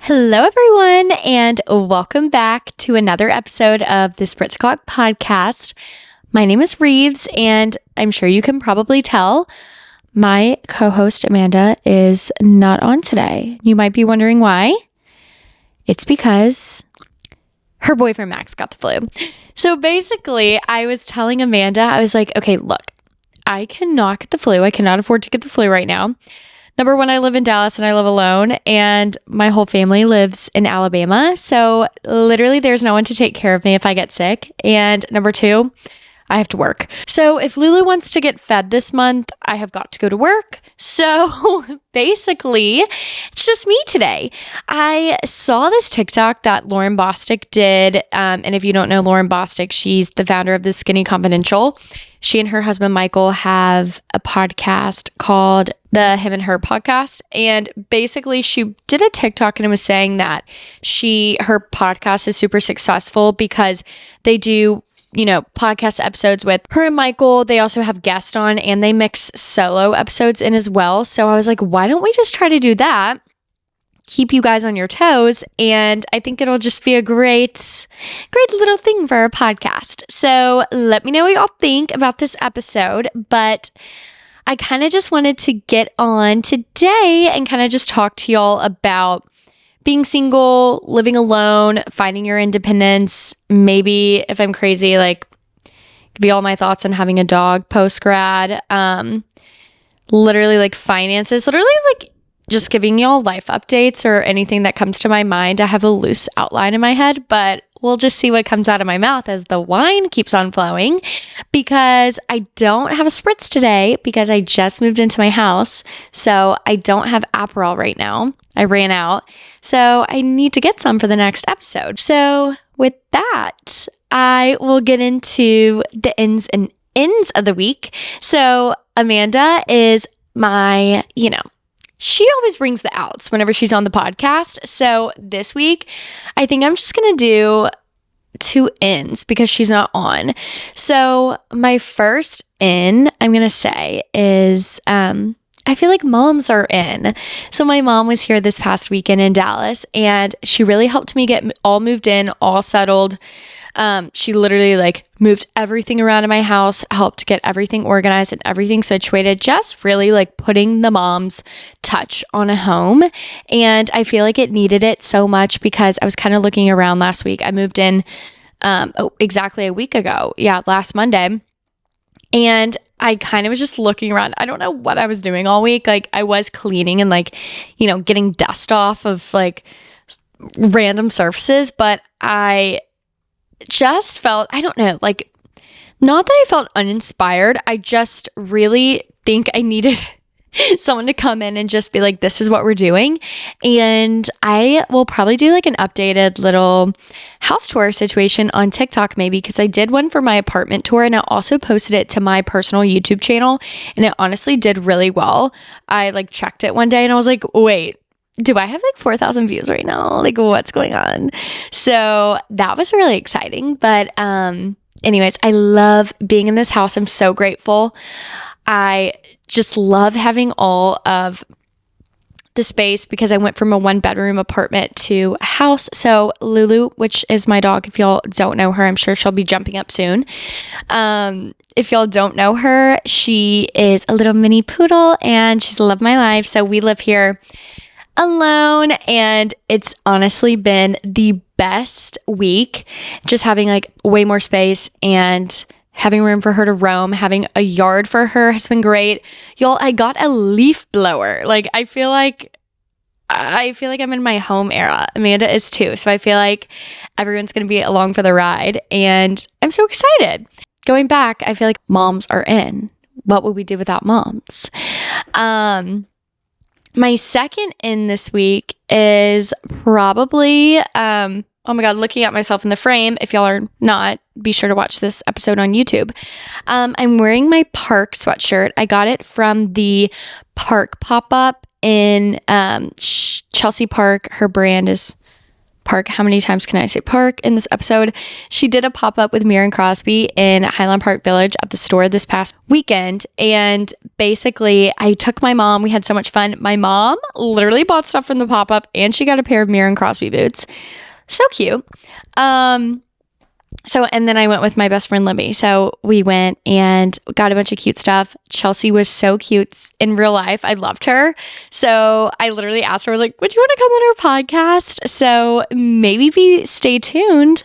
Hello, everyone, and welcome back to another episode of the Spritz Clock podcast. My name is Rives, and I'm sure you can probably tell my co-host Amanda is not on today. You might be wondering why. It's because her boyfriend Max got the flu. So basically, I was telling Amanda, I was like, okay, look, I cannot get the flu. I cannot afford to get the flu right now. Number one, I live in Dallas and I live alone, and my whole family lives in Alabama. So literally there's no one to take care of me if I get sick. And number two, I have to work. So if Lulu wants to get fed this month, I have got to go to work. So basically, it's just me today. I saw this TikTok that Lauren Bostic did. And if you don't know Lauren Bostic, she's the founder of the Skinny Confidential. She and her husband, Michael, have a podcast called the Him and Her podcast. And basically she did a TikTok and it was saying that her podcast is super successful because they do, podcast episodes with her and Michael. They also have guests on and they mix solo episodes in as well. So I was like, why don't we just try to do that? Keep you guys on your toes. And I think it'll just be a great little thing for our podcast. So let me know what y'all think about this episode. But I kind of just wanted to get on today and kind of just talk to y'all about being single, living alone, finding your independence. Maybe if I'm crazy, like give you all my thoughts on having a dog post-grad, literally like finances, literally like just giving y'all life updates or anything that comes to my mind. I have a loose outline in my head, but we'll just see what comes out of my mouth as the wine keeps on flowing, because I don't have a spritz today because I just moved into my house. So I don't have Aperol right now. I ran out. So I need to get some for the next episode. So with that, I will get into the ins and ends of the week. So Amanda is my, she always brings the outs whenever she's on the podcast. So this week, I think I'm just going to do 2 ins because she's not on. So my first in, I'm going to say is, I feel like moms are in. So my mom was here this past weekend in Dallas and she really helped me get all moved in, all settled. She literally moved everything around in my house, helped get everything organized and everything situated, just really putting the mom's touch on a home. And I feel like it needed it so much because I was kind of looking around last week. I moved in exactly a week ago. Yeah, last Monday. And I kind of was just looking around. I don't know what I was doing all week. I was cleaning and getting dust off of random surfaces, but I just felt, I don't know, not that I felt uninspired. I just really think I needed someone to come in and just be like, this is what we're doing. And I will probably do an updated little house tour situation on TikTok maybe, because I did one for my apartment tour and I also posted it to my personal YouTube channel and it honestly did really well. I checked it one day and I was like, wait, do I have 4,000 views right now? What's going on? So that was really exciting. But anyways, I love being in this house. I'm so grateful. I just love having all of the space because I went from a 1-bedroom apartment to a house. So Lulu, which is my dog, if y'all don't know her, I'm sure she'll be jumping up soon. If y'all don't know her, she is a little mini poodle and she's the love of my life. So we live here alone and it's honestly been the best week, just having way more space and having room for her to roam, having a yard for her has been great. Y'all, I got a leaf blower. I feel like I'm in my home era. Amanda is too. So I feel like everyone's going to be along for the ride and I'm so excited. Going back, I feel like moms are in. What would we do without moms? My second in this week is probably, oh my God, looking at myself in the frame. If y'all are not, be sure to watch this episode on YouTube. I'm wearing my Park sweatshirt. I got it from the Park pop-up in Chelsea Park. Her brand is Park. How many times can I say Park in this episode? She did a pop-up with Mira and Crosby in Highland Park Village at the store this past weekend. And basically, I took my mom. We had so much fun. My mom literally bought stuff from the pop-up and she got a pair of Mira and Crosby boots. So cute. And then I went with my best friend Libby. So we went and got a bunch of cute stuff. Chelsea was so cute in real life. I loved her. So I literally asked her, I was like, would you want to come on our podcast? So maybe stay tuned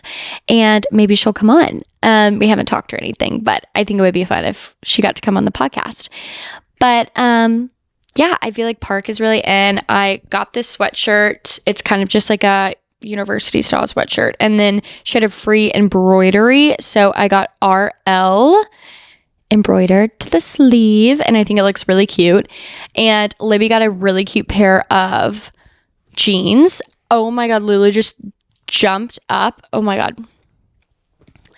and maybe she'll come on. We haven't talked or anything, but I think it would be fun if she got to come on the podcast. But yeah, I feel like Park is really in. I got this sweatshirt. It's kind of just like a university style sweatshirt, and then she had a free embroidery, so I got RL embroidered to the sleeve, and I think it looks really cute. And Libby got a really cute pair of jeans. Oh my god, Lulu just jumped up. Oh my god,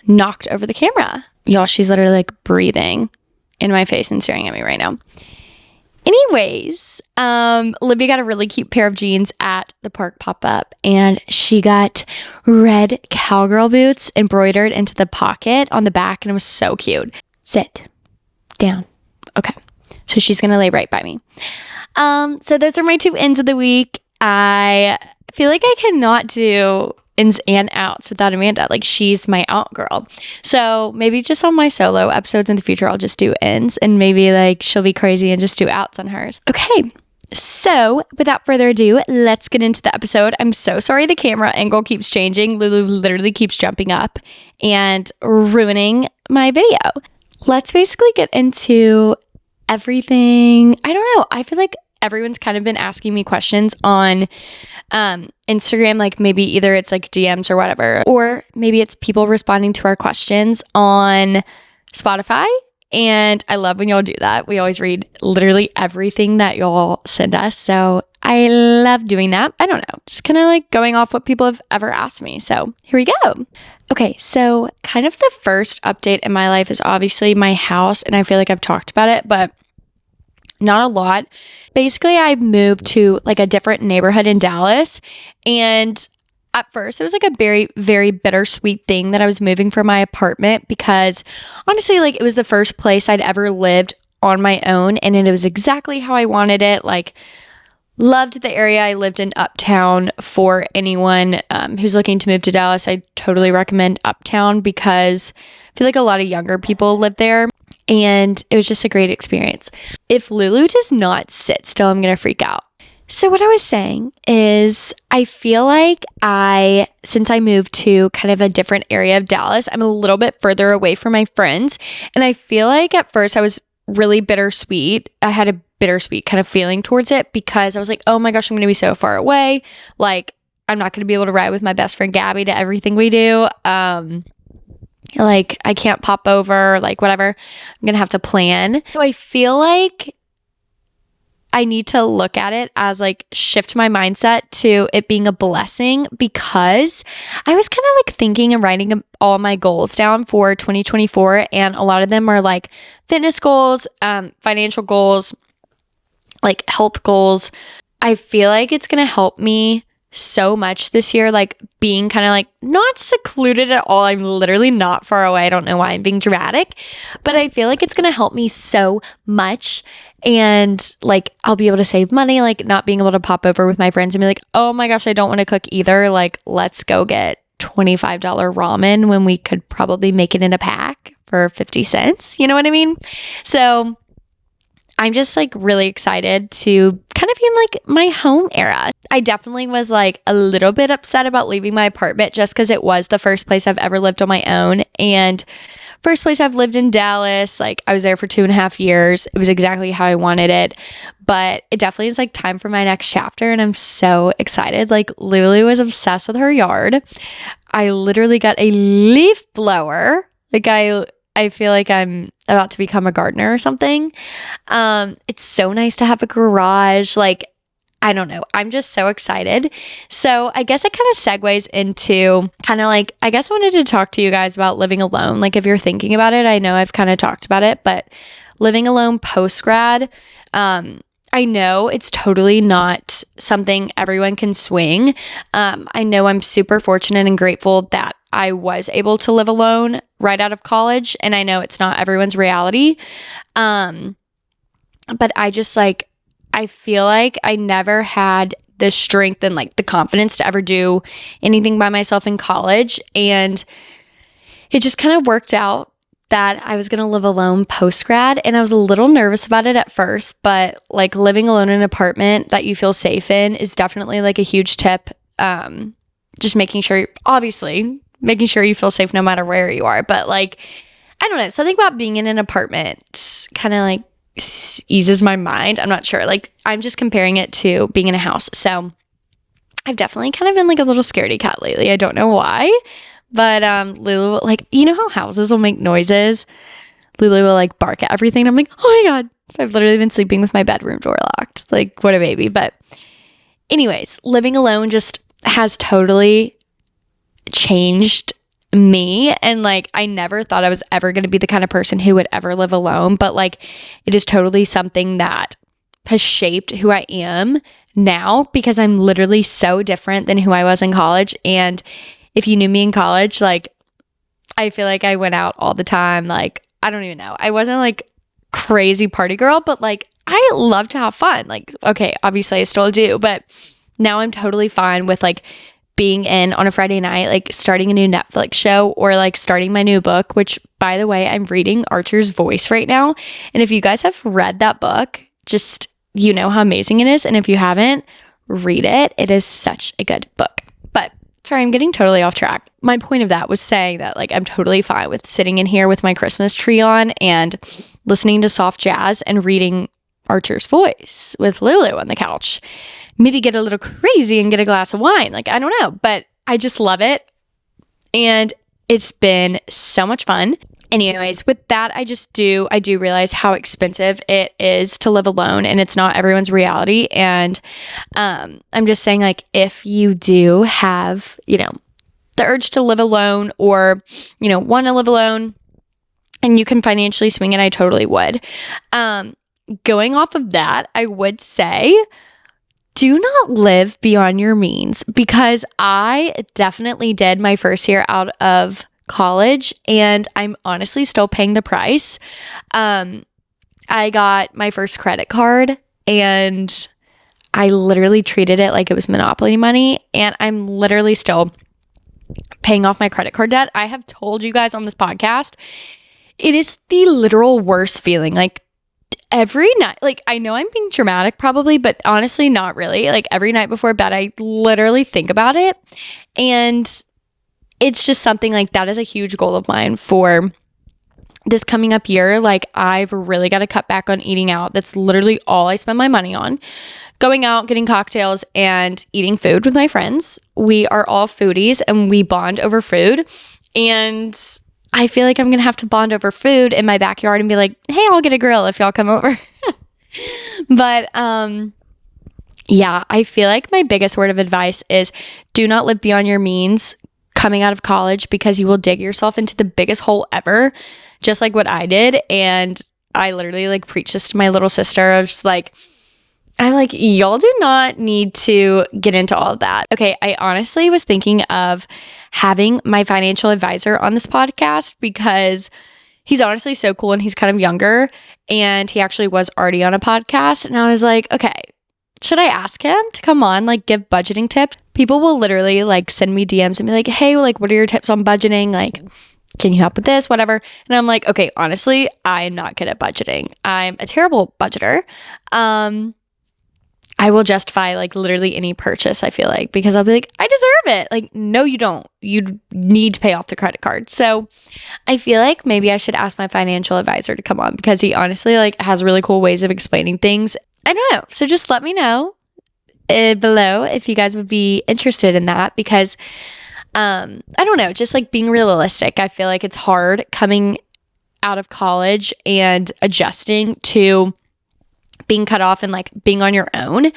knocked over the camera. Y'all, she's literally like breathing in my face and staring at me right now. Anyways, Libby got a really cute pair of jeans at the Park pop-up, and she got red cowgirl boots embroidered into the pocket on the back, and it was so cute. Sit down. Okay, so she's gonna lay right by me. So those are my 2 ins of the week. I feel like I cannot do ins and outs without Amanda. Like, she's my out girl. So maybe just on my solo episodes in the future, I'll just do ins, and maybe like she'll be crazy and just do outs on hers. Okay. So without further ado, let's get into the episode. I'm so sorry the camera angle keeps changing. Lulu literally keeps jumping up and ruining my video. Let's basically get into everything. I don't know. I feel like everyone's kind of been asking me questions on Instagram, like maybe either it's like DMs or whatever, or maybe it's people responding to our questions on Spotify. And I love when y'all do that. We always read literally everything that y'all send us. So I love doing that. I don't know, just kind of like going off what people have ever asked me. So here we go. Okay, so kind of the first update in my life is obviously my house. And I feel like I've talked about it, but not a lot. Basically, I moved to like a different neighborhood in Dallas, and at first it was like a very, very bittersweet thing that I was moving from my apartment, because honestly, like, it was the first place I'd ever lived on my own, and it was exactly how I wanted it. Like, loved the area. I lived in Uptown. For anyone who's looking to move to Dallas, I totally recommend Uptown, because I feel like a lot of younger people live there. And it was just a great experience. If Lulu does not sit still, I'm going to freak out. So what I was saying is, I feel like since I moved to kind of a different area of Dallas, I'm a little bit further away from my friends. And I feel like at first I was really bittersweet. I had a bittersweet kind of feeling towards it, because I was like, oh my gosh, I'm going to be so far away. Like, I'm not going to be able to ride with my best friend Gabby to everything we do. Like, I can't pop over, like, whatever. I'm going to have to plan. So I feel like I need to look at it as like shift my mindset to it being a blessing, because I was kind of like thinking and writing all my goals down for 2024. And a lot of them are like fitness goals, financial goals, like health goals. I feel like it's going to help me so much this year, like being kind of like not secluded at all. I'm literally not far away. I don't know why I'm being dramatic, but I feel like it's going to help me so much. And like, I'll be able to save money, like not being able to pop over with my friends and be like, oh my gosh, I don't want to cook either. Like, let's go get $25 ramen when we could probably make it in a pack for 50 cents. You know what I mean? So I'm just like really excited to kind of be in like my home era. I definitely was like a little bit upset about leaving my apartment, just because it was the first place I've ever lived on my own, and first place I've lived in Dallas. Like, I was there for 2.5 years. It was exactly how I wanted it, but it definitely is like time for my next chapter, and I'm so excited. Like, Lulu was obsessed with her yard. I literally got a leaf blower. Like, I feel like I'm about to become a gardener or something. It's so nice to have a garage. Like, I don't know. I'm just so excited. So I guess it kind of segues into kind of like, I guess I wanted to talk to you guys about living alone. Like, if you're thinking about it, I know I've kind of talked about it, but living alone post-grad, I know it's totally not something everyone can swing. I know I'm super fortunate and grateful that I was able to live alone right out of college. And I know it's not everyone's reality. But I just like, I feel like I never had the strength and like the confidence to ever do anything by myself in college. And it just kind of worked out that I was going to live alone post-grad, and I was a little nervous about it at first, but like living alone in an apartment that you feel safe in is definitely like a huge tip. Just making sure, obviously, making sure you feel safe no matter where you are. But like, I don't know, something about being in an apartment kind of like eases my mind. I'm not sure. Like, I'm just comparing it to being in a house. So I've definitely kind of been like a little scaredy cat lately. I don't know why. But Lulu, like, you know how houses will make noises? Lulu will like bark at everything. I'm like, oh my God. So I've literally been sleeping with my bedroom door locked. Like, what a baby. But anyways, living alone just has totally changed me. And like, I never thought I was ever going to be the kind of person who would ever live alone. But like, it is totally something that has shaped who I am now, because I'm literally so different than who I was in college. And if you knew me in college, like, I feel like I went out all the time. Like, I don't even know. I wasn't like crazy party girl, but like, I love to have fun. Like, okay, obviously I still do, but now I'm totally fine with like being in on a Friday night, like starting a new Netflix show or like starting my new book, which by the way, I'm reading Archer's Voice right now. And if you guys have read that book, just, you know how amazing it is. And if you haven't, read it. It is such a good book. But sorry, I'm getting totally off track. My point of that was saying that like I'm totally fine with sitting in here with my Christmas tree on and listening to soft jazz and reading Archer's Voice with Lulu on the couch. Maybe get a little crazy and get a glass of wine. Like, I don't know, but I just love it. And it's been so much fun. Anyways, with that, I do realize how expensive it is to live alone, and it's not everyone's reality. And I'm just saying, like, if you do have, you know, the urge to live alone or, you know, want to live alone and you can financially swing it, I totally would. Going off of that, I would say, do not live beyond your means, because I definitely did my first year out of college, and I'm honestly still paying the price. I got my first credit card and I literally treated it like it was Monopoly money, and I'm literally still paying off my credit card debt. I have told you guys on this podcast, it is the literal worst feeling. Like, every night, like, I know I'm being dramatic probably, but honestly not really. Like, every night before bed, I literally think about it, and it's just something like that is a huge goal of mine for this coming up year. Like, I've really got to cut back on eating out. That's literally all I spend my money on. Going out, getting cocktails, and eating food with my friends. We are all foodies and we bond over food. And I feel like I'm going to have to bond over food in my backyard and be like, hey, I'll get a grill if y'all come over. But yeah, I feel like my biggest word of advice is do not live beyond your means coming out of college, because you will dig yourself into the biggest hole ever, just like what I did. And I literally like preached this to my little sister. I was like, I'm like, y'all do not need to get into all of that. Okay, I honestly was thinking of having my financial advisor on this podcast, because he's honestly so cool and he's kind of younger, and he actually was already on a podcast. And I was like, okay, should I ask him to come on, like give budgeting tips? People will literally like send me DMs and be like, hey, like, what are your tips on budgeting? Like, can you help with this? Whatever. And I'm like, okay, honestly, I'm not good at budgeting. I'm a terrible budgeter. I will justify like literally any purchase, I feel like, because I'll be like, I deserve it. Like, no, you don't. You need to pay off the credit card. So I feel like maybe I should ask my financial advisor to come on, because he honestly like has really cool ways of explaining things. I don't know. So just let me know below if you guys would be interested in that, because I don't know, just like being realistic. I feel like it's hard coming out of college and adjusting to being cut off and like being on your own,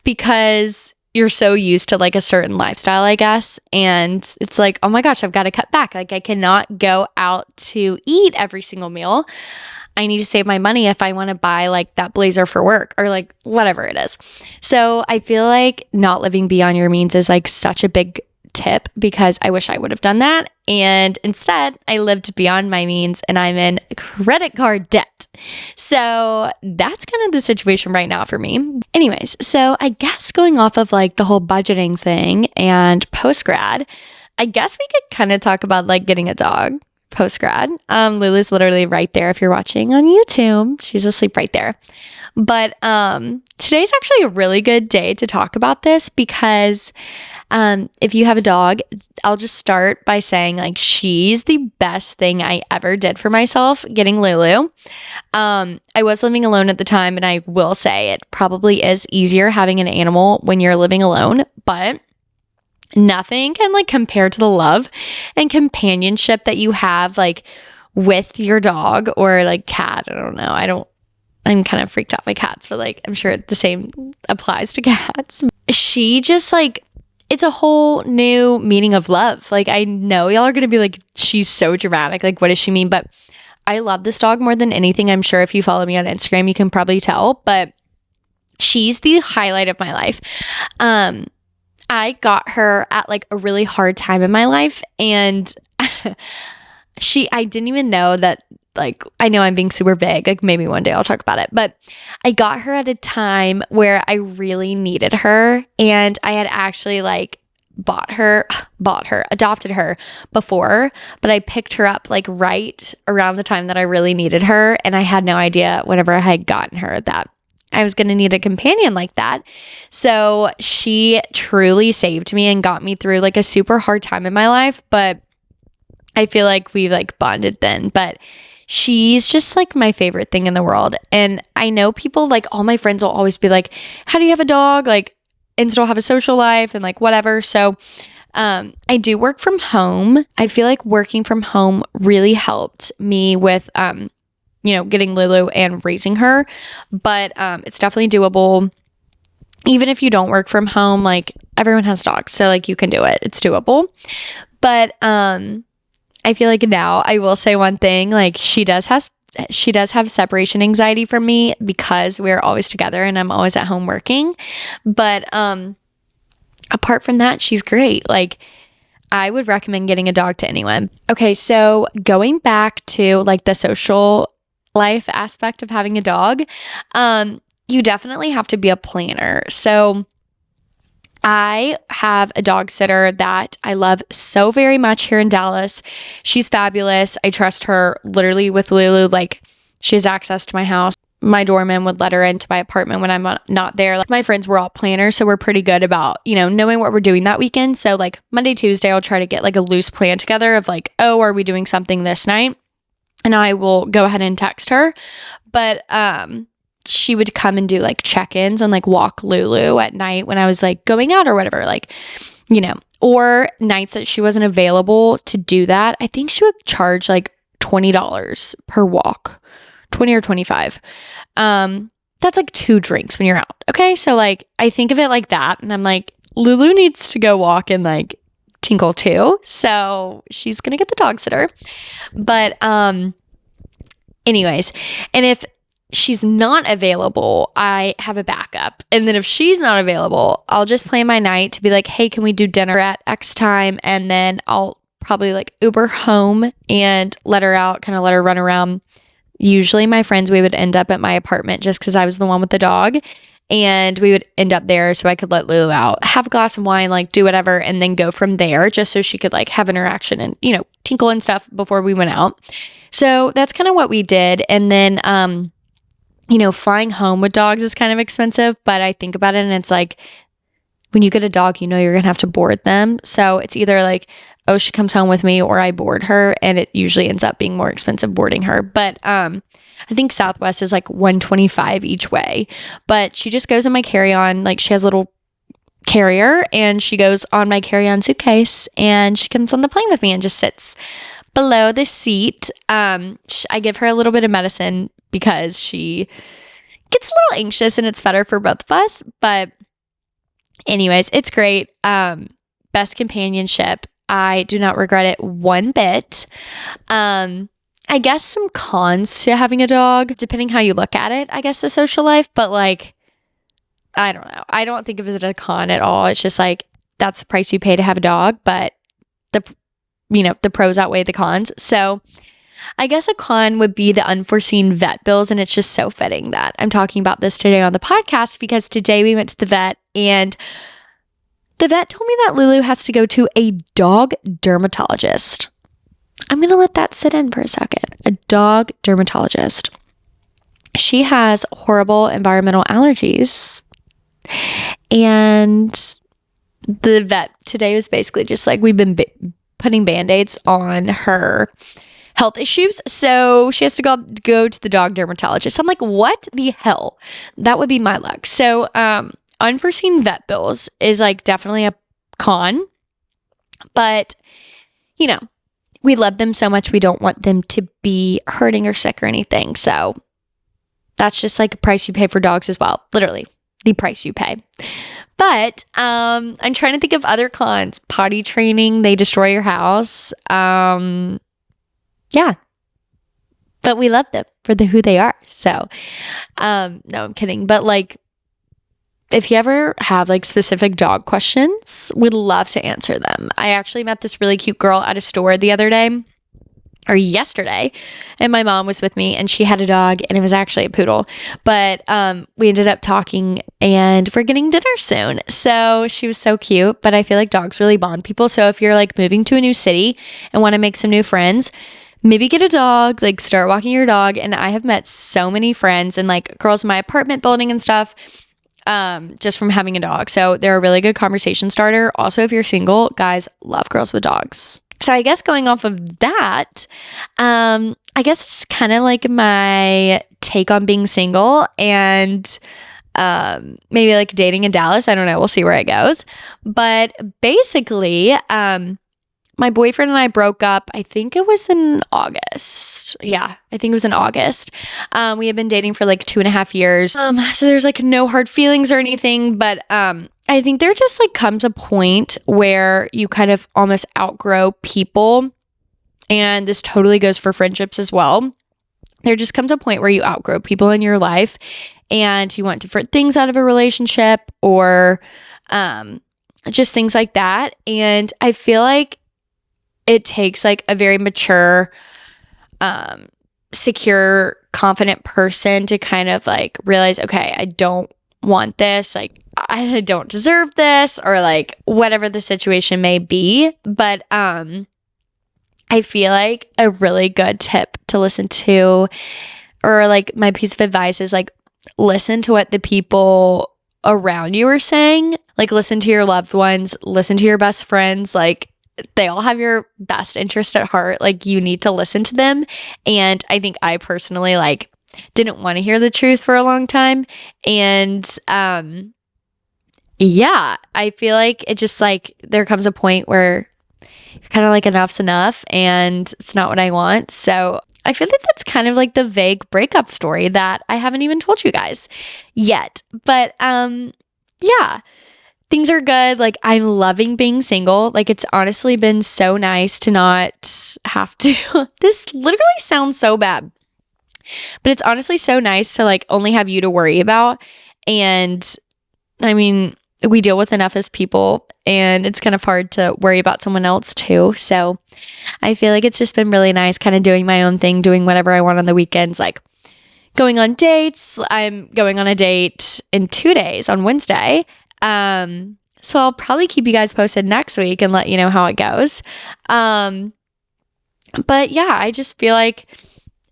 because you're so used to like a certain lifestyle, I guess. And it's like, oh my gosh, I've got to cut back. Like, I cannot go out to eat every single meal. I need to save my money if I want to buy like that blazer for work or like whatever it is. So I feel like not living beyond your means is like such a big tip, because I wish I would have done that. And instead, I lived beyond my means and I'm in credit card debt. So that's kind of the situation right now for me. Anyways, so I guess going off of like the whole budgeting thing and post-grad, I guess we could kind of talk about like getting a dog post-grad. Lulu's literally right there if you're watching on YouTube. She's asleep right there. But today's actually a really good day to talk about this, because if you have a dog, I'll just start by saying like she's the best thing I ever did for myself, getting Lulu. I was living alone at the time, and I will say it probably is easier having an animal when you're living alone, but nothing can like compare to the love and companionship that you have like with your dog or like cat. I don't know. I'm kind of freaked out by cats, but like I'm sure the same applies to cats. She just like, it's a whole new meaning of love. Like I know y'all are going to be like, she's so dramatic. Like what does she mean? But I love this dog more than anything. I'm sure if you follow me on Instagram, you can probably tell, but she's the highlight of my life. I got her at like a really hard time in my life, and I didn't even know that, like, I know I'm being super vague, like maybe one day I'll talk about it, but I got her at a time where I really needed her, and I had actually like adopted her before, but I picked her up like right around the time that I really needed her, and I had no idea whenever I had gotten her that I was going to need a companion like that. So she truly saved me and got me through like a super hard time in my life, but I feel like we like bonded then. But she's just like my favorite thing in the world. And I know people, like all my friends will always be like, how do you have a dog? Like, and still have a social life and like whatever. So I do work from home. I feel like working from home really helped me with getting Lulu and raising her, but it's definitely doable. Even if you don't work from home, like everyone has dogs, so like you can do it. It's doable. But I feel like now I will say one thing, like she does have separation anxiety from me because we're always together and I'm always at home working. But apart from that, she's great. Like I would recommend getting a dog to anyone. Okay, so going back to like the social life aspect of having a dog, you definitely have to be a planner. So I have a dog sitter that I love so very much here in Dallas. She's fabulous. I trust her literally with Lulu. Like she has access to my house. My doorman would let her into my apartment when I'm not there. Like my friends were all planners, so we're pretty good about, knowing what we're doing that weekend. So like Monday, Tuesday, I'll try to get like a loose plan together of like, oh, are we doing something this night? And I will go ahead and text her. But she would come and do like check-ins and like walk Lulu at night when I was like going out or whatever, like, or nights that she wasn't available to do that. I think she would charge like $20 per walk, 20 or 25. That's like 2 drinks when you're out. Okay. So like, I think of it like that. And I'm like, Lulu needs to go walk and like tinkle too. So she's going to get the dog sitter. But, anyways, and if she's not available, I have a backup. And then if she's not available, I'll just plan my night to be like, hey, can we do dinner at X time? And then I'll probably like Uber home and let her out, kind of let her run around. Usually my friends, we would end up at my apartment just because I was the one with the dog. And we would end up there so I could let Lulu out, have a glass of wine, like do whatever, and then go from there just so she could like have interaction and, tinkle and stuff before we went out. So that's kind of what we did. And then, flying home with dogs is kind of expensive, but I think about it and it's like, when you get a dog, you're going to have to board them. So it's either like, oh, she comes home with me or I board her. And it usually ends up being more expensive boarding her. But, I think Southwest is like $125 each way, but she just goes in my carry-on. Like she has a little carrier and she goes on my carry-on suitcase and she comes on the plane with me and just sits below the seat. I give her a little bit of medicine because she gets a little anxious and it's better for both of us. But anyways, it's great. Best companionship. I do not regret it one bit. I guess some cons to having a dog, depending how you look at it, I guess the social life, but like, I don't know. I don't think of it as a con at all. It's just like, that's the price you pay to have a dog, but the pros outweigh the cons. So I guess a con would be the unforeseen vet bills. And it's just so fitting that I'm talking about this today on the podcast, because today we went to the vet and the vet told me that Lulu has to go to a dog dermatologist. I'm going to let that sit in for a second. A dog dermatologist. She has horrible environmental allergies. And the vet today was basically just like, we've been putting Band-Aids on her health issues. So she has to go to the dog dermatologist. I'm like, what the hell? That would be my luck. So, unforeseen vet bills is like definitely a con, but we love them so much. We don't want them to be hurting or sick or anything. So that's just like a price you pay for dogs as well. Literally the price you pay. But I'm trying to think of other cons. Potty training, they destroy your house. Yeah. But we love them for who they are. So, no, I'm kidding. But like, if you ever have like specific dog questions, we'd love to answer them. I actually met this really cute girl at a store the other day or yesterday, and my mom was with me and she had a dog and it was actually a poodle, but we ended up talking and we're getting dinner soon. So she was so cute, but I feel like dogs really bond people. So if you're like moving to a new city and want to make some new friends, maybe get a dog, like start walking your dog. And I have met so many friends and like girls in my apartment building and stuff, just from having a dog. So they're a really good conversation starter. Also, if you're single, guys love girls with dogs. So I guess going off of that, I guess it's kind of like my take on being single and maybe like dating in Dallas. I don't know. We'll see where it goes. But basically, my boyfriend and I broke up, I think it was in August. Yeah, I think it was in August. We had been dating for like 2.5 years. So there's like no hard feelings or anything, but I think there just like comes a point where you kind of almost outgrow people. And this totally goes for friendships as well. There just comes a point where you outgrow people in your life and you want different things out of a relationship or just things like that. And I feel like it takes like a very mature, secure, confident person to kind of like realize, okay, I don't want this. Like, I don't deserve this, or like whatever the situation may be. But I feel like a really good tip to listen to, or like my piece of advice is like, listen to what the people around you are saying. Like, listen to your loved ones, listen to your best friends. Like, they all have your best interest at heart. Like, you need to listen to them. And I think I personally like didn't want to hear the truth for a long time. And yeah, I feel like it just like there comes a point where you're kind of like, enough's enough and it's not what I want. So I feel like that's kind of like the vague breakup story that I haven't even told you guys yet. But yeah. Things are good. Like, I'm loving being single. Like, it's honestly been so nice to not have to. This literally sounds so bad, but it's honestly so nice to like only have you to worry about. And I mean, we deal with enough as people, and it's kind of hard to worry about someone else too. So I feel like it's just been really nice kind of doing my own thing, doing whatever I want on the weekends, like going on dates. I'm going on a date in 2 days on Wednesday. So I'll probably keep you guys posted next week and let you know how it goes. But yeah, I just feel like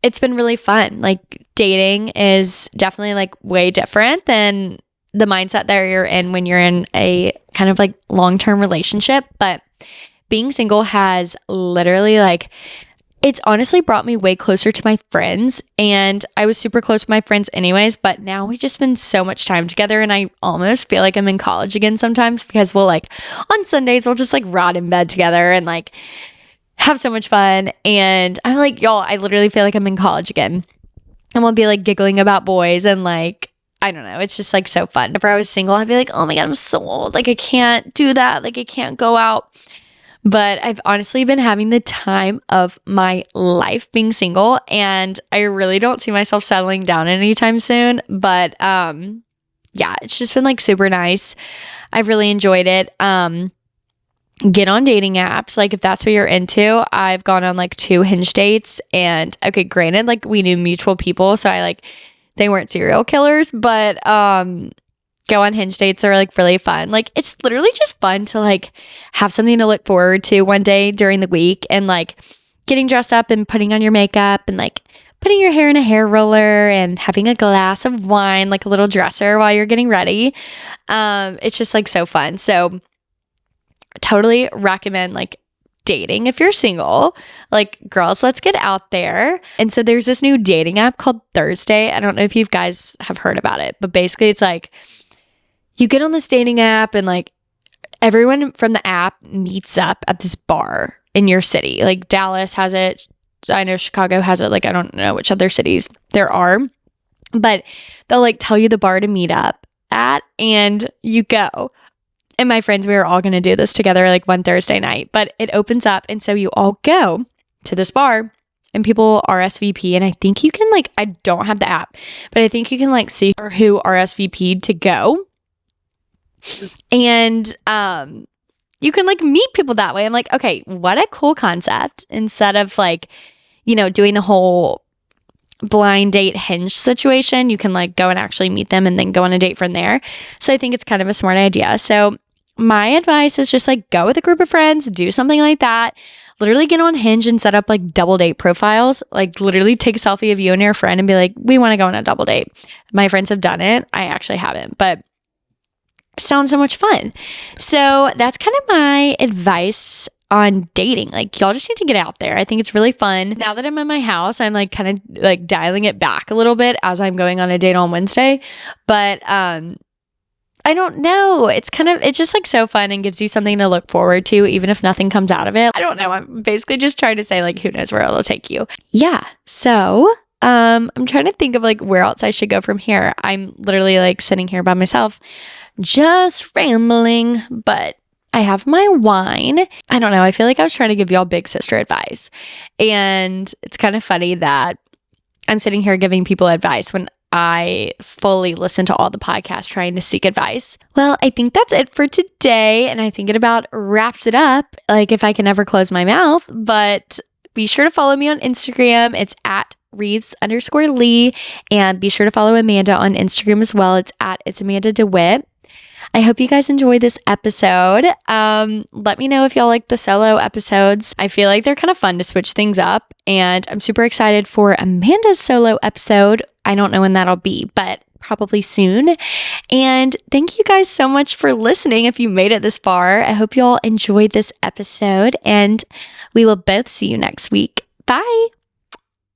it's been really fun. Like, dating is definitely like way different than the mindset that you're in when you're in a kind of like long-term relationship. But being single has literally like, it's honestly brought me way closer to my friends, and I was super close with my friends anyways, but now we just spend so much time together, and I almost feel like I'm in college again sometimes, because we'll like on Sundays we'll just like rot in bed together and like have so much fun. And I'm like, y'all, I literally feel like I'm in college again, and we'll be like giggling about boys and like, I don't know, it's just like so fun. If I was single, I'd be like, oh my God, I'm so old, like I can't do that, like I can't go out. But I've honestly been having the time of my life being single, and I really don't see myself settling down anytime soon. But yeah, it's just been like super nice. I've really enjoyed it. Get on dating apps, like if that's what you're into. I've gone on like 2 Hinge dates, and okay, granted, like we knew mutual people, so they weren't serial killers, but go on Hinge dates. They're like really fun. Like it's literally just fun to like have something to look forward to one day during the week, and like getting dressed up and putting on your makeup and like putting your hair in a hair roller and having a glass of wine, like a little dresser while you're getting ready. It's just like so fun. So totally recommend like dating if you're single. Like, girls, let's get out there. And so there's this new dating app called Thursday. I don't know if you guys have heard about it, but basically it's like you get on this dating app and like everyone from the app meets up at this bar in your city. Like Dallas has it. I know Chicago has it. Like I don't know which other cities there are, but they'll like tell you the bar to meet up at, and you go. And my friends, we were all going to do this together like one Thursday night, but it opens up. And so you all go to this bar and people RSVP. And I think you can like, I don't have the app, but I think you can like see who RSVP'd to go. And you can like meet people that way. I'm like, okay, what a cool concept. Instead of like, doing the whole blind date Hinge situation, you can like go and actually meet them and then go on a date from there. So I think it's kind of a smart idea. So my advice is just like go with a group of friends, do something like that. Literally get on Hinge and set up like double date profiles. Like literally take a selfie of you and your friend and be like, we want to go on a double date. My friends have done it. I actually haven't, but sounds so much fun. So that's kind of my advice on dating. Like y'all just need to get out there. I think it's really fun. Now that I'm in my house, I'm like kind of like dialing it back a little bit as I'm going on a date on Wednesday. But I don't know. It's just like so fun and gives you something to look forward to, even if nothing comes out of it. I don't know. I'm basically just trying to say like, who knows where it'll take you. Yeah. So I'm trying to think of like where else I should go from here. I'm literally like sitting here by myself, just rambling, but I have my wine. I don't know. I feel like I was trying to give y'all big sister advice. And it's kind of funny that I'm sitting here giving people advice when I fully listen to all the podcasts trying to seek advice. Well, I think that's it for today. And I think it about wraps it up, like if I can ever close my mouth. But be sure to follow me on Instagram. It's at Rives_Lee. And be sure to follow Amanda on Instagram as well. It's Amanda DeWitt. I hope you guys enjoyed this episode. Let me know if y'all like the solo episodes. I feel like they're kind of fun to switch things up. And I'm super excited for Amanda's solo episode. I don't know when that'll be, but probably soon. And thank you guys so much for listening if you made it this far. I hope you all enjoyed this episode, and we will both see you next week. Bye.